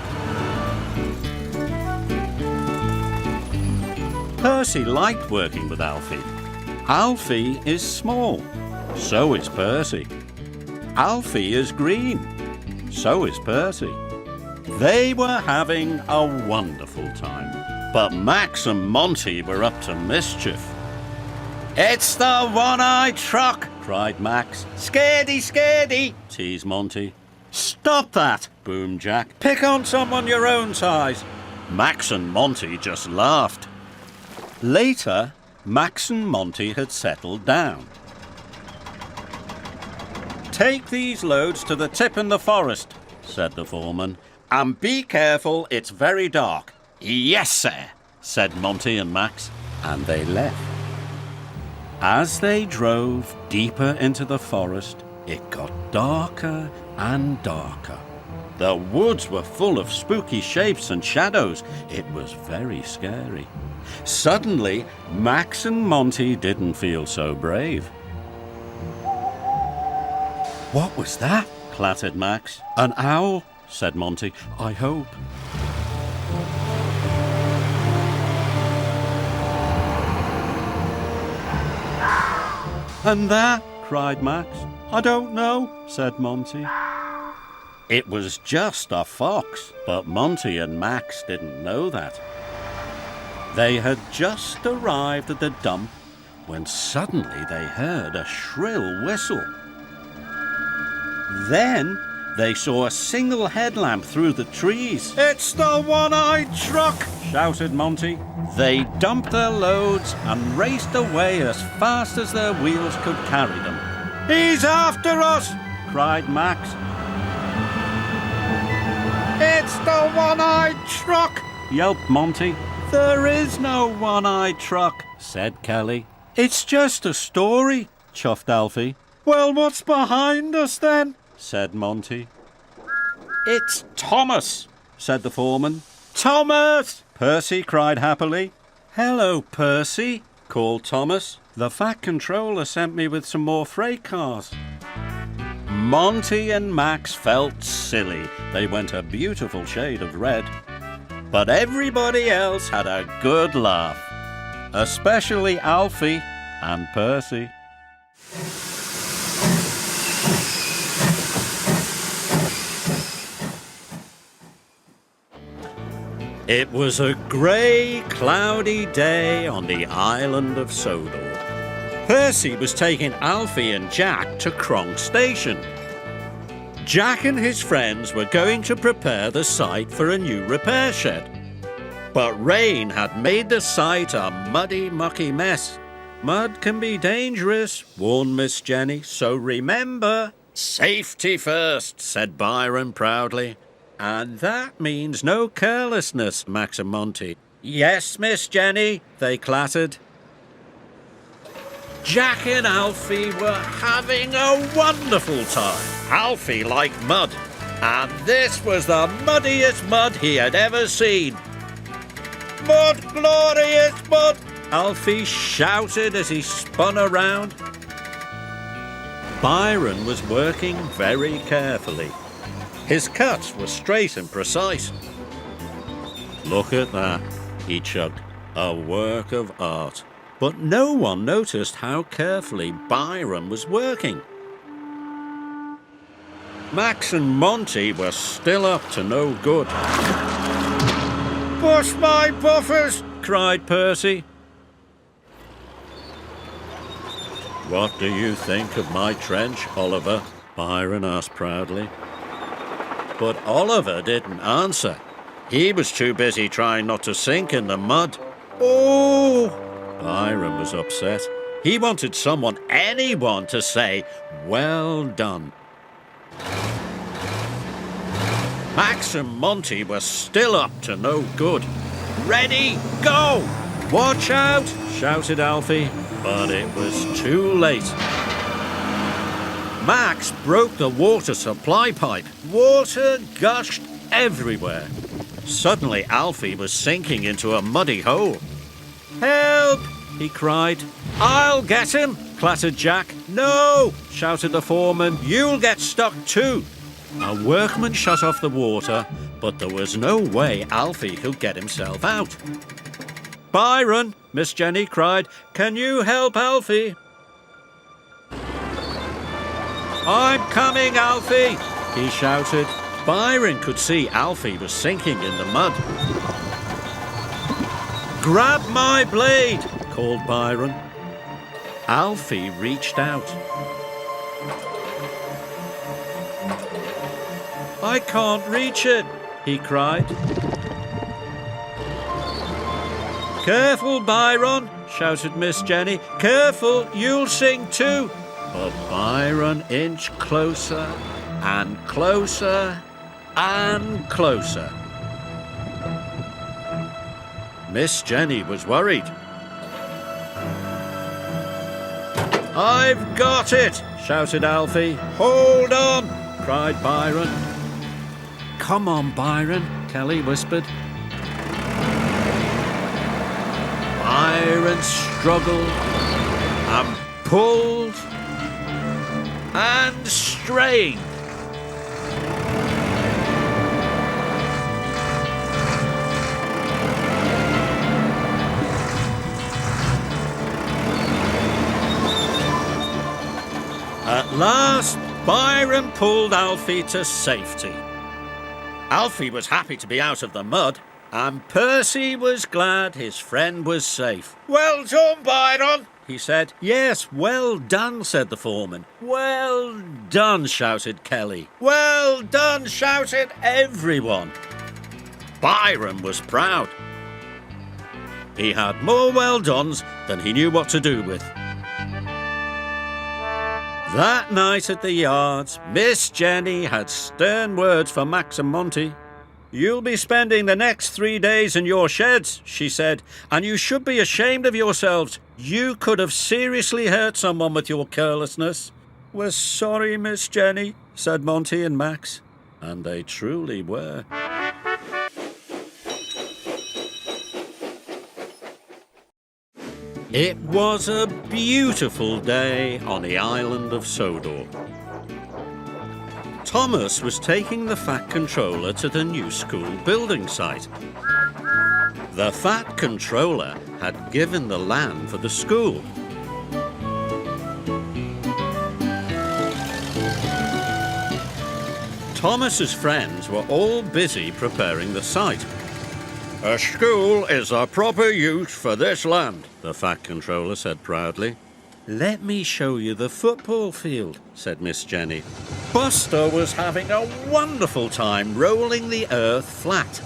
Percy liked working with Alfie. Alfie is small, so is Percy. Alfie is green, so is Percy. They were having a wonderful time, but Max and Monty were up to mischief. "It's the one-eyed truck!" cried Max. "Scaredy, scaredy!" teased Monty. "Stop that!" boomed Jack. "Pick on someone your own size." Max and Monty just laughed. Later, Max and Monty had settled down. "Take these loads to the tip in the forest," said the foreman. "And be careful, it's very dark." "Yes, sir," said Monty and Max, and they left. As they drove deeper into the forest, it got darker and darker. The woods were full of spooky shapes and shadows. It was very scary. Suddenly, Max and Monty didn't feel so brave. "What was that?" clattered Max. "An owl," said Monty. "I hope." "And that?" cried Max. "I don't know," said Monty. It was just a fox, but Monty and Max didn't know that. They had just arrived at the dump when suddenly they heard a shrill whistle. Then they saw a single headlamp through the trees. "It's the one-eyed truck!" shouted Monty. They dumped their loads and raced away as fast as their wheels could carry them. "He's after us!" cried Max. "It's the one-eyed truck!" yelped Monty. "There is no one-eyed truck," said Kelly. "It's just a story," chuffed Alfie. "Well, what's behind us then?" said Monty. "It's Thomas," said the foreman. "Thomas!" Percy cried happily. "Hello, Percy," called Thomas. "The Fat Controller sent me with some more freight cars." Monty and Max felt silly. They went a beautiful shade of red. But everybody else had a good laugh, especially Alfie and Percy. It was a grey, cloudy day on the island of Sodor. Percy was taking Alfie and Jack to Cronk Station. Jack and his friends were going to prepare the site for a new repair shed. But rain had made the site a muddy, mucky mess. Mud can be dangerous, warned Miss Jenny, so remember, safety first, said Byron proudly. And that means no carelessness, Max and Monty. Yes, Miss Jenny, they clattered. Jack and Alfie were having a wonderful time. Alfie liked mud, and this was the muddiest mud he had ever seen. Mud, glorious mud! Alfie shouted as he spun around. Byron was working very carefully. His cuts were straight and precise. Look at that, he chugged, a work of art. But no one noticed how carefully Byron was working. Max and Monty were still up to no good. Bust my buffers, cried Percy. What do you think of my trench, Oliver? Byron asked proudly. But Oliver didn't answer. He was too busy trying not to sink in the mud. Oh! Byron was upset. He wanted someone, anyone, to say, well done. Max and Monty were still up to no good. Ready, go! Watch out, shouted Alfie, but it was too late. Max broke the water supply pipe. Water gushed everywhere. Suddenly, Alfie was sinking into a muddy hole. Help! He cried. I'll get him, clattered Jack. No, shouted the foreman. You'll get stuck too. A workman shut off the water, but there was no way Alfie could get himself out. Byron, Miss Jenny cried, can you help Alfie? I'm coming, Alfie, he shouted. Byron could see Alfie was sinking in the mud. Grab my blade, called Byron. Alfie reached out. I can't reach it, he cried. Careful, Byron, shouted Miss Jenny. Careful, you'll sink too. But Byron inched closer and closer and closer. Miss Jenny was worried. I've got it, shouted Alfie. Hold on, cried Byron. Come on, Byron, Kelly whispered. Byron struggled and pulled and strained. At last, Byron pulled Alfie to safety. Alfie was happy to be out of the mud, and Percy was glad his friend was safe. Well done, Byron, he said. Yes, well done, said the foreman. Well done, shouted Kelly. Well done, shouted everyone. Byron was proud. He had more well dones than he knew what to do with. That night at the yards, Miss Jenny had stern words for Max and Monty. You'll be spending the next 3 days in your sheds, she said, and you should be ashamed of yourselves. You could have seriously hurt someone with your carelessness. We're sorry, Miss Jenny, said Monty and Max, and they truly were. It was a beautiful day on the island of Sodor. Thomas was taking the Fat Controller to the new school building site. The Fat Controller had given the land for the school. Thomas's friends were all busy preparing the site. A school is the proper use for this land, the Fat Controller said proudly. Let me show you the football field, said Miss Jenny. Buster was having a wonderful time rolling the earth flat.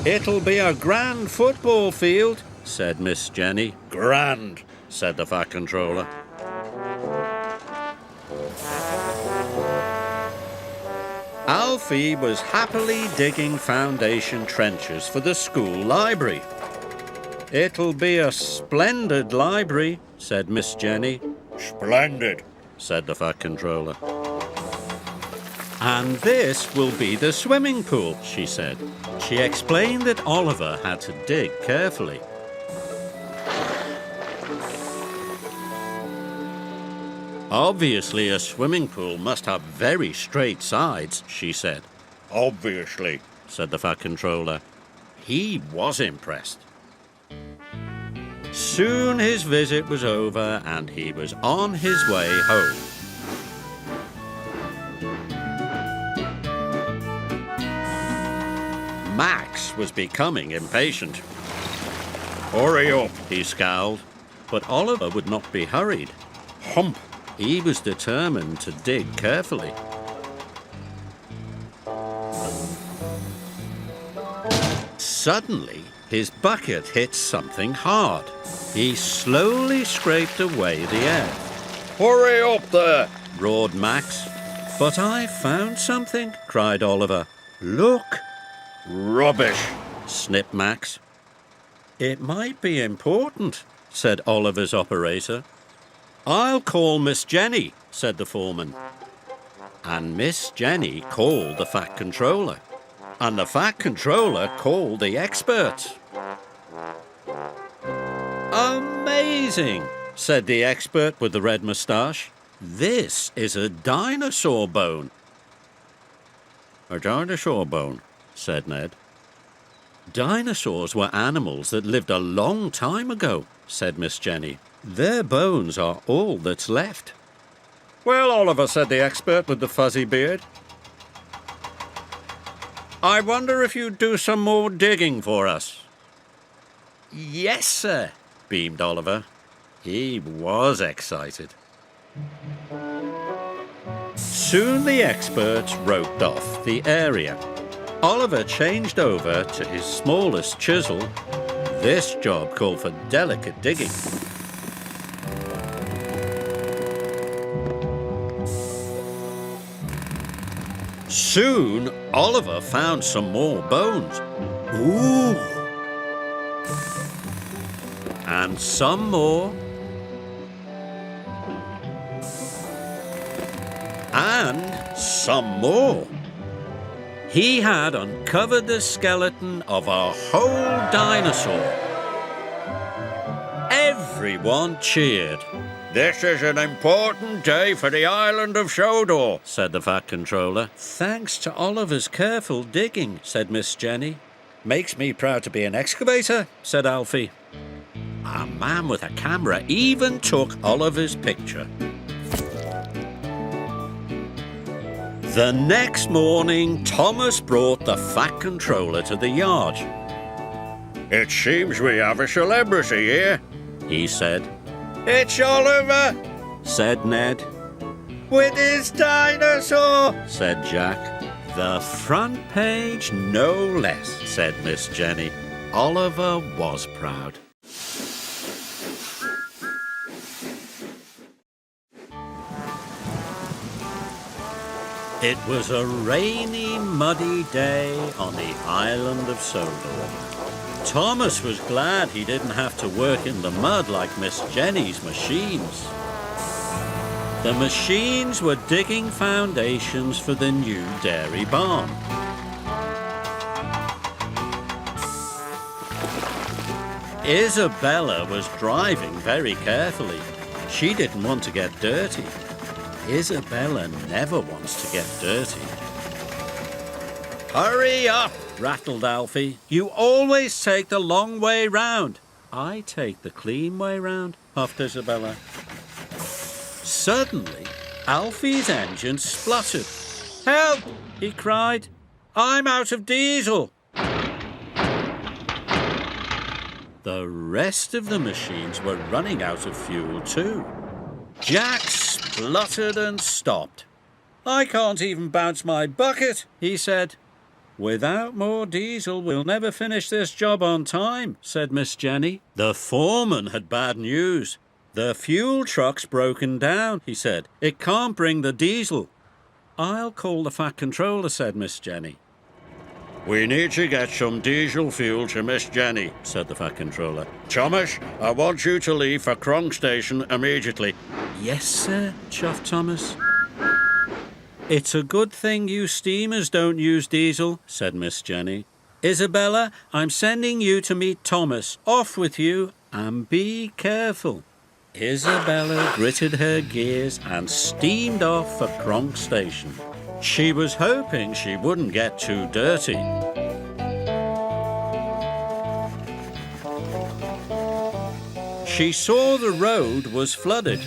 It'll be a grand football field, said Miss Jenny. Grand, said the Fat Controller. Alfie was happily digging foundation trenches for the school library. It'll be a splendid library, said Miss Jenny. Splendid, said the Fat Controller. And this will be the swimming pool, she said. She explained that Oliver had to dig carefully. Obviously, a swimming pool must have very straight sides, she said. Obviously, said the Fat Controller. He was impressed. Soon his visit was over and he was on his way home. Max was becoming impatient. Hurry up, he scowled. But Oliver would not be hurried. Hump! He was determined to dig carefully. Suddenly, his bucket hit something hard. He slowly scraped away the air. Hurry up there, roared Max. But I found something, cried Oliver. Look. Rubbish, snipped Max. It might be important, said Oliver's operator. I'll call Miss Jenny, said the foreman. And Miss Jenny called the Fat Controller. And the Fat Controller called the expert. Amazing, said the expert with the red moustache. This is a dinosaur bone. A dinosaur bone, said Ned. Dinosaurs were animals that lived a long time ago, said Miss Jenny. Their bones are all that's left. Well, Oliver, said the expert with the fuzzy beard. I wonder if you'd do some more digging for us. Yes, sir, beamed Oliver. He was excited. Soon the experts roped off the area. Oliver changed over to his smallest chisel. This job called for delicate digging. Soon, Oliver found some more bones. Ooh! And some more. And some more. He had uncovered the skeleton of a whole dinosaur. Everyone cheered. This is an important day for the island of Sodor, said the Fat Controller. Thanks to Oliver's careful digging, said Miss Jenny. Makes me proud to be an excavator, said Alfie. A man with a camera even took Oliver's picture. The next morning, Thomas brought the Fat Controller to the yard. It seems we have a celebrity here, he said. It's Oliver, said Ned. With his dinosaur, said Jack. The front page, no less, said Miss Jenny. Oliver was proud. It was a rainy, muddy day on the island of Sodor. Thomas was glad he didn't have to work in the mud like Miss Jenny's machines. The machines were digging foundations for the new dairy barn. Isabella was driving very carefully. She didn't want to get dirty. Isabella never wants to get dirty. Hurry up, rattled Alfie. You always take the long way round. I take the clean way round, puffed Isabella. Suddenly, Alfie's engine spluttered. Help! He cried. I'm out of diesel. The rest of the machines were running out of fuel too. Jack spluttered and stopped. I can't even bounce my bucket, he said. Without more diesel, we'll never finish this job on time, said Miss Jenny. The foreman had bad news. The fuel truck's broken down, he said. It can't bring the diesel. I'll call the Fat Controller, said Miss Jenny. We need to get some diesel fuel to Miss Jenny, said the Fat Controller. Thomas, I want you to leave for Cronk Station immediately. Yes, sir, chuffed Thomas. It's a good thing you steamers don't use diesel, said Miss Jenny. Isabella, I'm sending you to meet Thomas. Off with you, and be careful. Isabella gritted her gears and steamed off for Cronk Station. She was hoping she wouldn't get too dirty. She saw the road was flooded.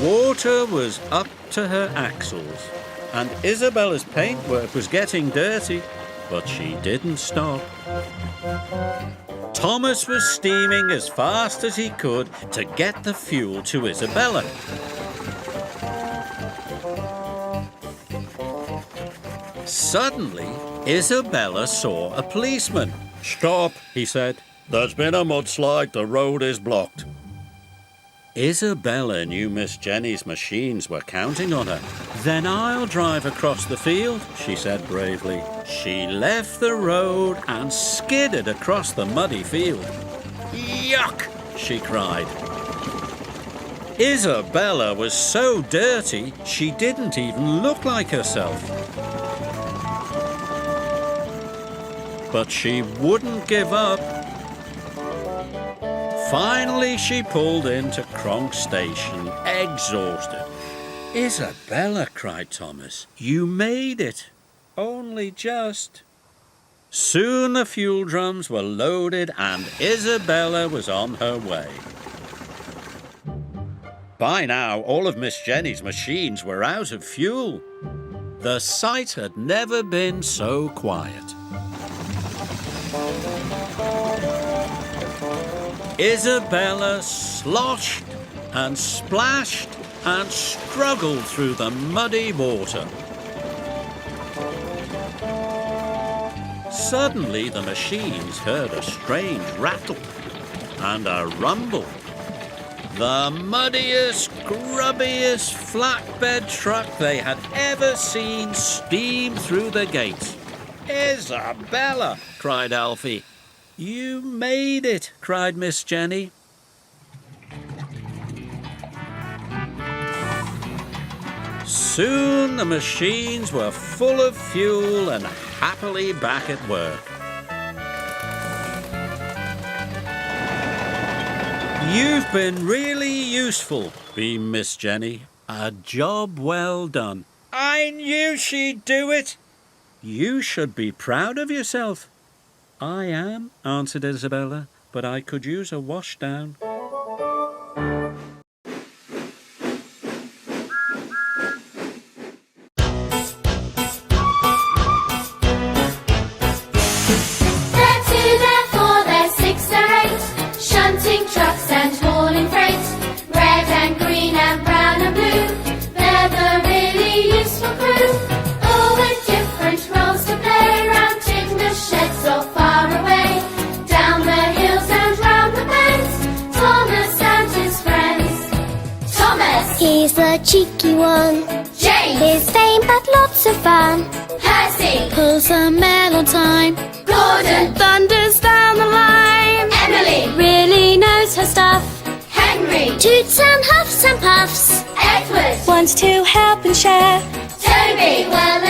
Water was up to her axles, and Isabella's paintwork was getting dirty, but she didn't stop. Thomas was steaming as fast as he could to get the fuel to Isabella. Suddenly, Isabella saw a policeman. Stop, he said. There's been a mudslide. The road is blocked. Isabella knew Miss Jenny's machines were counting on her. Then I'll drive across the field, she said bravely. She left the road and skidded across the muddy field. Yuck, she cried. Isabella was so dirty, she didn't even look like herself. But she wouldn't give up. Finally, she pulled into Cronk Station, exhausted. Isabella, cried Thomas, you made it. Only just. Soon the fuel drums were loaded and Isabella was on her way. By now, all of Miss Jenny's machines were out of fuel. The site had never been so quiet. Isabella sloshed and splashed and struggled through the muddy water. Suddenly the machines heard a strange rattle and a rumble. The muddiest, grubbiest flatbed truck they had ever seen steamed through the gates. Isabella, cried Alfie. You made it, cried Miss Jenny. Soon the machines were full of fuel and happily back at work. You've been really useful, beamed Miss Jenny. A job well done. I knew she'd do it. You should be proud of yourself. I am, answered Isabella, but I could use a wash down. Shunting trucks and hauling freight, red and green and brown and blue. They're the really useful crew, all with different roles to play, round in the sheds or far away, down the hills and round the bends. Thomas and his friends. Thomas, he's the cheeky one. James, His fame but lots of fun. Percy, Pulls a mail on time. Gordon, Thunders down the line. Emily, Really knows her stuff. Henry, Toots and huffs and puffs. Edward, Wants to help and share. Toby, well